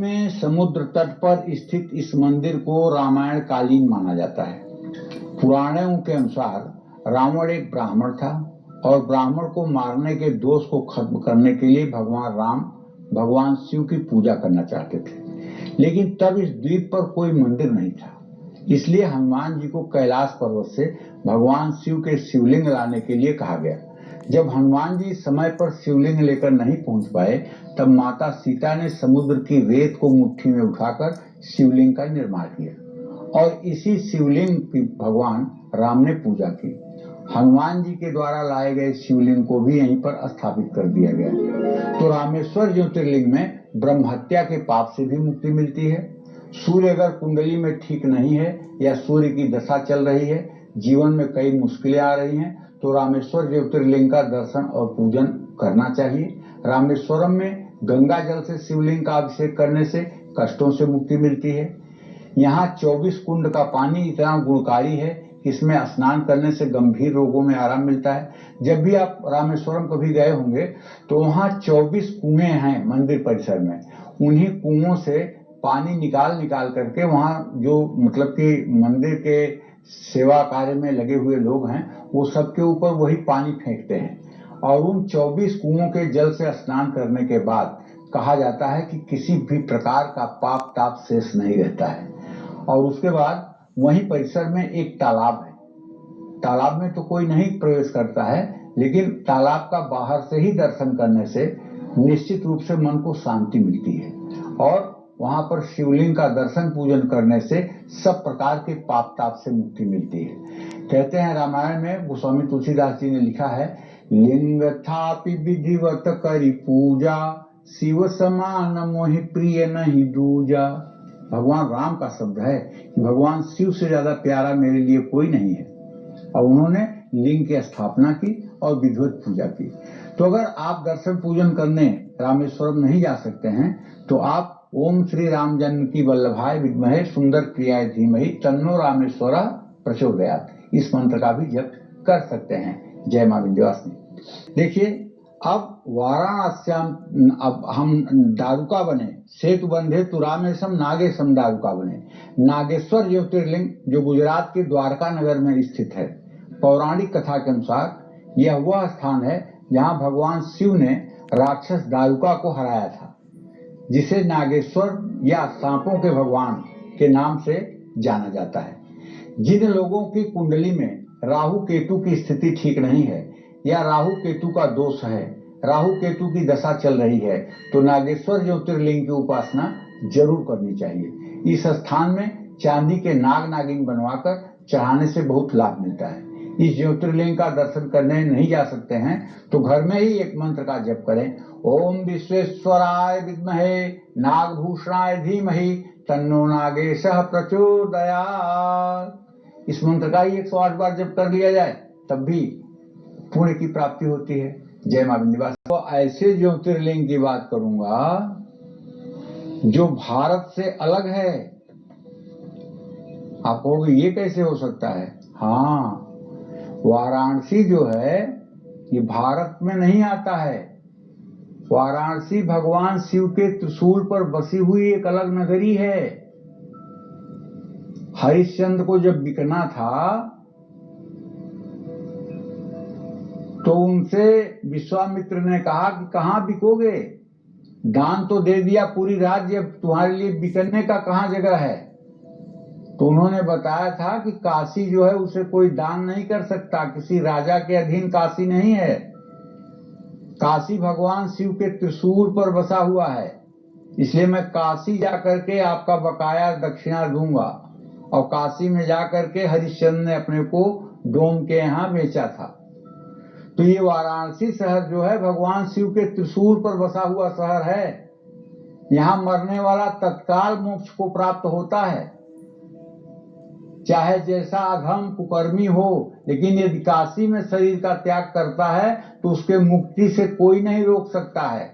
में समुद्र तट पर स्थित इस मंदिर को रामायण कालीन माना जाता है। पुराणों के अनुसार रावण एक ब्राह्मण था और ब्राह्मण को मारने के दोष को खत्म करने के लिए भगवान राम भगवान शिव की पूजा करना चाहते थे, लेकिन तब इस द्वीप पर कोई मंदिर नहीं था। इसलिए हनुमान जी को कैलाश पर्वत से भगवान शिव के शिवलिंग लाने के लिए कहा गया। जब हनुमान जी समय पर शिवलिंग लेकर नहीं पहुंच पाए, तब माता सीता ने समुद्र की रेत को मुट्ठी में उठाकर शिवलिंग का निर्माण किया और इसी शिवलिंग की भगवान राम ने पूजा की। हनुमान जी के द्वारा लाए गए शिवलिंग को भी यहीं पर स्थापित कर दिया गया। तो रामेश्वर ज्योतिर्लिंग में ब्रह्म हत्या के पाप से भी मुक्ति मिलती है। सूर्य अगर कुंडली में ठीक नहीं है या सूर्य की दशा चल रही है, जीवन में कई मुश्किलें आ रही हैं, तो रामेश्वर ज्योतिर्लिंग का दर्शन और पूजन करना चाहिए। रामेश्वरम में गंगा जल से शिवलिंग का अभिषेक करने से कष्टों से मुक्ति मिलती है। यहाँ 24 कुंड का पानी इतना गुणकारी है कि इसमें स्नान करने से गंभीर रोगों में आराम मिलता है। जब भी आप रामेश्वरम कभी गए होंगे तो वहाँ 24 कुएं हैं मंदिर परिसर में। उन्हीं कुओं से पानी निकाल करके वहाँ जो मतलब कि मंदिर के सेवा कार्य में लगे हुए लोग हैं, वो सबके ऊपर वही पानी फेंकते हैं और उन 24 कुओं के जल से स्नान करने के बाद कहा जाता है कि किसी भी प्रकार का पाप ताप शेष नहीं रहता है। और उसके बाद वहीं परिसर में एक तालाब है। तालाब में तो कोई नहीं प्रवेश करता है, लेकिन तालाब का बाहर से ही दर्शन करने से निश्चित रूप से मन को शांति मिलती है और वहां पर शिवलिंग का दर्शन पूजन करने से सब प्रकार के पाप ताप से मुक्ति मिलती है। कहते हैं रामायण में गोस्वामी तुलसीदास जी ने लिखा है, लिंग थापि विधिवत करी पूजा, शिव समान मोहि प्रिय नहीं दूजा। भगवान राम का शब्द है कि भगवान शिव से ज्यादा प्यारा मेरे लिए कोई नहीं है। और उन्होंने लिंग की स्थापना की और विधिवत पूजा की। तो अगर आप दर्शन पूजन करने रामेश्वरम नहीं जा सकते हैं तो आप ओम श्री राम जानकी वल्लभाय विद्महे सुंदर प्रियाय धीमहि तन्नो रामेश्वर प्रचोदयात्, इस मंत्र का भी जप कर सकते हैं। जय मां विंध्यवासिनी। देखिए, अब वाराणस्याम अब हम दारुका बने, सेतु बंधे तु रामेशम नागेशम दारुका बने। नागेश्वर ज्योतिर्लिंग जो गुजरात के द्वारका नगर में स्थित है, पौराणिक कथा के अनुसार यह वह स्थान है जहां भगवान शिव ने राक्षस दारुका को हराया था, जिसे नागेश्वर या सांपों के भगवान के नाम से जाना जाता है। जिन लोगों की कुंडली में राहु केतु की स्थिति ठीक नहीं है या राहु केतु का दोष है, राहु केतु की दशा चल रही है, तो नागेश्वर ज्योतिर्लिंग की उपासना जरूर करनी चाहिए। इस स्थान में चांदी के नाग नागिन बनवाकर चढ़ाने से बहुत लाभ मिलता है। इस ज्योतिर्लिंग का दर्शन करने नहीं जा सकते हैं तो घर में ही एक मंत्र का जप करें, ओम विश्वेश्वराय विद्महे नागभूषणाय धीमहि तन्नो नागेशः प्रचोदयात्। इस मंत्र का ही 108 बार जप कर लिया जाए तब भी पुण्य की प्राप्ति होती है। जय मां विंध्यवासिनी। तो ऐसे ज्योतिर्लिंग की बात करूंगा जो भारत से अलग है। आप कहोगे ये कैसे हो सकता है? हाँ, वाराणसी जो है ये भारत में नहीं आता है। वाराणसी भगवान शिव के त्रिशूल पर बसी हुई एक अलग नगरी है। हरिश्चंद्र को जब बिकना था तो उनसे विश्वामित्र ने कहा कि कहां बिकोगे? दान तो दे दिया पूरी राज्य, अब तुम्हारे लिए बिकने का कहां जगह है? तो उन्होंने बताया था कि काशी जो है उसे कोई दान नहीं कर सकता, किसी राजा के अधीन काशी नहीं है। काशी भगवान शिव के त्रिशूल पर बसा हुआ है, इसलिए मैं काशी जाकर के आपका बकाया दक्षिणा दूंगा। और काशी में जाकर के हरिश्चंद्र ने अपने को डोम के यहाँ बेचा था। तो ये वाराणसी शहर जो है भगवान शिव के त्रिशूल पर बसा हुआ शहर है। यहाँ मरने वाला तत्काल मोक्ष को प्राप्त होता है, चाहे जैसा अधम कुकर्मी हो, लेकिन यदि काशी में शरीर का त्याग करता है तो उसके मुक्ति से कोई नहीं रोक सकता है।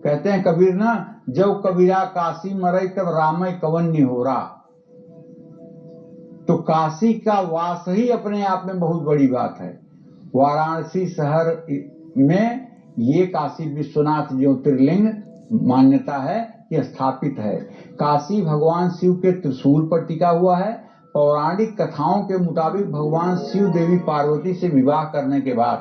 कहते हैं कबीर ना, जब कबीरा काशी मरई तब रामय कवन्य हो रहा। तो काशी का वास ही अपने आप में बहुत बड़ी बात है। वाराणसी शहर में ये काशी विश्वनाथ ज्योतिर्लिंग मान्यता है यह स्थापित है। काशी भगवान शिव के त्रिशूल पर टिका हुआ है। पौराणिक कथाओं के मुताबिक भगवान शिव देवी पार्वती से विवाह करने के बाद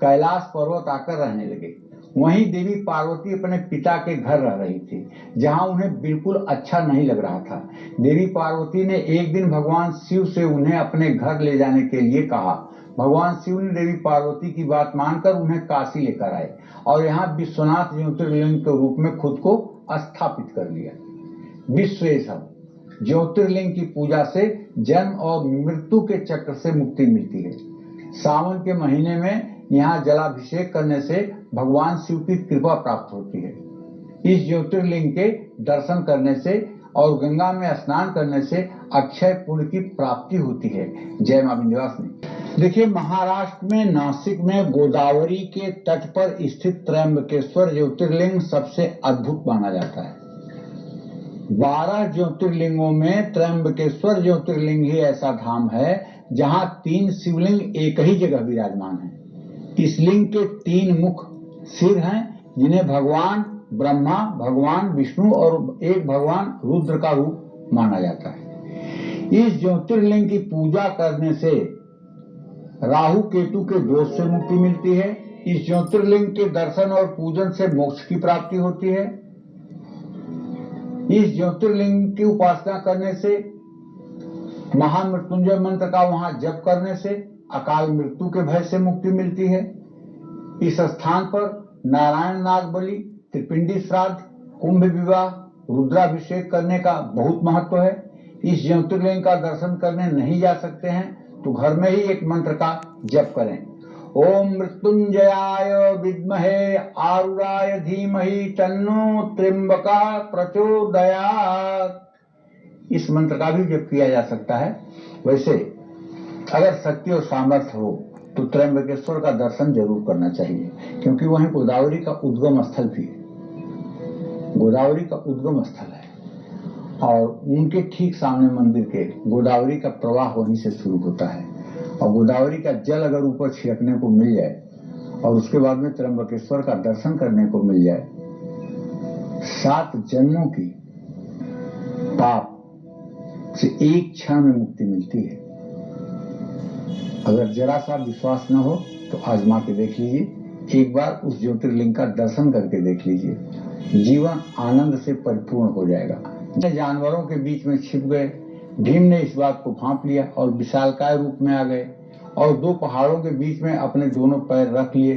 कैलाश पर्वत आकर रहने लगे। वहीं देवी पार्वती अपने पिता के घर रह रही थी, जहां उन्हें बिल्कुल अच्छा नहीं लग रहा था। देवी पार्वती ने एक दिन भगवान शिव से उन्हें अपने घर ले जाने के लिए कहा। भगवान शिव ने देवी पार्वती की बात मानकर उन्हें काशी लेकर आए और यहाँ विश्वनाथ ज्योतिर्लिंग के रूप में खुद को स्थापित कर लिया। विश्वेशम ज्योतिर्लिंग की पूजा से जन्म और मृत्यु के चक्र से मुक्ति मिलती है। सावन के महीने में यहाँ जलाभिषेक करने से भगवान शिव की कृपा प्राप्त होती है। इस ज्योतिर्लिंग के दर्शन करने से और गंगा में स्नान करने से अक्षय पुण्य की प्राप्ति होती है। जय मां विंध्यवासिनी। देखिए, महाराष्ट्र में नासिक में गोदावरी के तट पर स्थित त्र्यंबकेश्वर ज्योतिर्लिंग सबसे अद्भुत माना जाता है। 12 ज्योतिर्लिंगों में त्र्यंबकेश्वर ज्योतिर्लिंग ही ऐसा धाम है जहां 3 शिवलिंग एक ही जगह विराजमान है। इस लिंग के 3 मुख सिर हैं, जिन्हें भगवान ब्रह्मा, भगवान विष्णु और एक भगवान रुद्र का रूप माना जाता है। इस ज्योतिर्लिंग की पूजा करने से राहु केतु के दोष से मुक्ति मिलती है। इस ज्योतिर्लिंग के दर्शन और पूजन से मोक्ष की प्राप्ति होती है। इस ज्योतिर्लिंग की उपासना करने से, महामृत्युंजय मंत्र का वहां जप करने से अकाल मृत्यु के भय से मुक्ति मिलती है। इस स्थान पर नारायण नाग बलि, त्रिपिंडी श्राद्ध, कुंभ विवाह, रुद्राभिषेक करने का बहुत महत्व है। इस ज्योतिर्लिंग का दर्शन करने नहीं जा सकते हैं तो घर में ही एक मंत्र का जप करें। ओम मृत्युंजयाय विद्महे आरुराय धीमहि तन्नो त्र्यंबका प्रचोदयात्। इस मंत्र का भी जप किया जा सकता है। वैसे अगर शक्ति और सामर्थ्य हो तो त्र्यंबकेश्वर का दर्शन जरूर करना चाहिए, क्योंकि वहीं गोदावरी का उद्गम स्थल भी है। गोदावरी का उद्गम स्थल है और उनके ठीक सामने मंदिर के गोदावरी का प्रवाह वहीं से शुरू होता है। और गोदावरी का जल अगर ऊपर छिड़कने को मिल जाए और उसके बाद में त्र्यंबकेश्वर का दर्शन करने को मिल जाए, 7 जन्मों की पाप से एक क्षण में मुक्ति मिलती है। अगर जरा सा विश्वास न हो तो आजमा के देख लीजिए, एक बार उस ज्योतिर्लिंग का दर्शन करके देख लीजिए, जीवन आनंद से परिपूर्ण हो जाएगा। जानवरों के बीच में छिप गए, भीम ने इस बात को भांप लिया और विशालकाय रूप में आ गए और 2 पहाड़ों के बीच में अपने दोनों पैर रख लिए।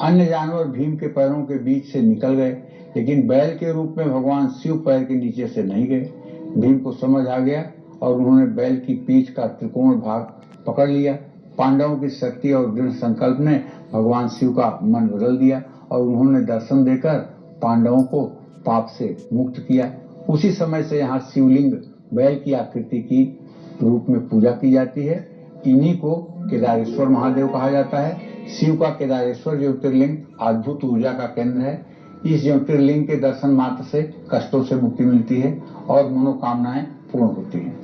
अन्य जानवर भीम के पैरों के बीच से निकल गए, लेकिन बैल के रूप में भगवान शिव पैर के नीचे से नहीं गए। भीम को समझ आ गया और उन्होंने बैल की पीठ का त्रिकोण भाग पकड़ लिया। पांडवों की शक्ति और दृढ़ संकल्प ने भगवान शिव का मन बदल दिया और उन्होंने दर्शन देकर पांडवों को पाप से मुक्त किया। उसी समय से यहाँ शिवलिंग बैल की आकृति की रूप में पूजा की जाती है। इन्हीं को केदारेश्वर महादेव कहा जाता है। शिव का केदारेश्वर ज्योतिर्लिंग अद्भुत ऊर्जा का केंद्र है। इस ज्योतिर्लिंग के दर्शन मात्र से कष्टों से मुक्ति मिलती है और मनोकामनाएं पूर्ण होती हैं।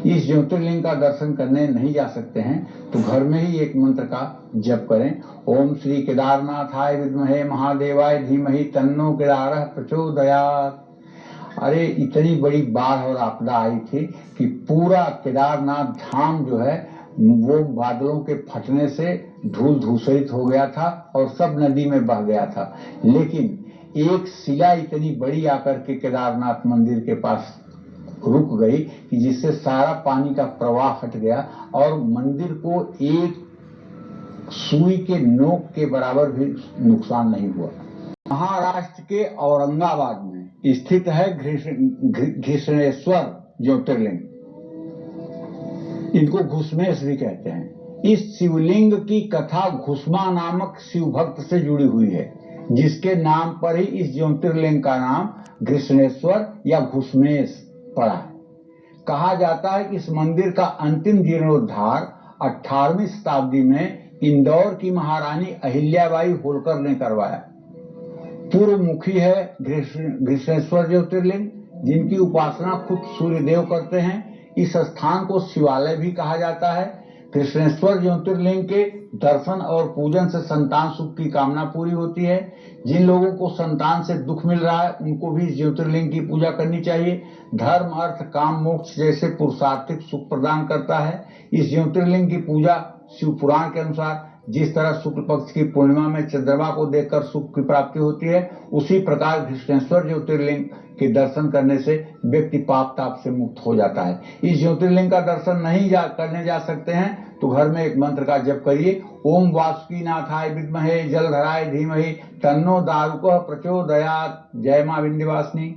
इस ज्योतिर्लिंग का दर्शन करने नहीं जा सकते हैं तो घर में ही एक मंत्र का जप करें। ओम श्री केदारनाथाय विद्महे महादेवाय धीमहि तन्नो केदारः प्रचोदयात्। अरे इतनी बड़ी बाढ़ और आपदा आई थी कि पूरा केदारनाथ धाम जो है वो बादलों के फटने से धूल धूसरित हो गया था और सब नदी में बह गया था। लेकिन एक शिला इतनी बड़ी आकर के केदारनाथ मंदिर के पास रुक गई कि जिससे सारा पानी का प्रवाह हट गया और मंदिर को एक सुई के नोक के बराबर भी नुकसान नहीं हुआ। महाराष्ट्र के औरंगाबाद में स्थित है घृष्णेश्वर ज्योतिर्लिंग। इनको घुसमेश भी कहते हैं। इस शिवलिंग की कथा घुसमा नामक शिव भक्त से जुड़ी हुई है, जिसके नाम पर ही इस ज्योतिर्लिंग का नाम घृष्णेश्वर या घुसमेश पड़ा है। कहा जाता है कि इस मंदिर का अंतिम जीर्णोद्धार 18वीं शताब्दी में इंदौर की महारानी अहिल्याबाई होलकर ने करवाया। पूर्व मुखी है घृष्णेश्वर ज्योतिर्लिंग, जिनकी उपासना खुद सूर्यदेव करते हैं। इस स्थान को शिवालय भी कहा जाता है। कृष्णेश्वर ज्योतिर्लिंग के दर्शन और पूजन से संतान सुख की कामना पूरी होती है। जिन लोगों को संतान से दुख मिल रहा है उनको भी ज्योतिर्लिंग की पूजा करनी चाहिए। धर्म, अर्थ, काम, मोक्ष जैसे पुरुषार्थिक सुख प्रदान करता है। इस ज्योतिर्लिंग की पूजा शिव पुराण के अनुसार जिस तरह शुक्ल पक्ष की पूर्णिमा में चंद्रमा को देखकर सुख की प्राप्ति होती है, उसी प्रकार कृष्णेश्वर ज्योतिर्लिंग के दर्शन करने से व्यक्ति पाप ताप से मुक्त हो जाता है। इस ज्योतिर्लिंग का दर्शन नहीं करने जा सकते हैं तो घर में एक मंत्र का जप करिए। ओम वासुकीनाथाय विद्महे जलधराय धीमहि तन्नो दारुकः प्रचोदयात्। जय मां विंध्यवासिनी।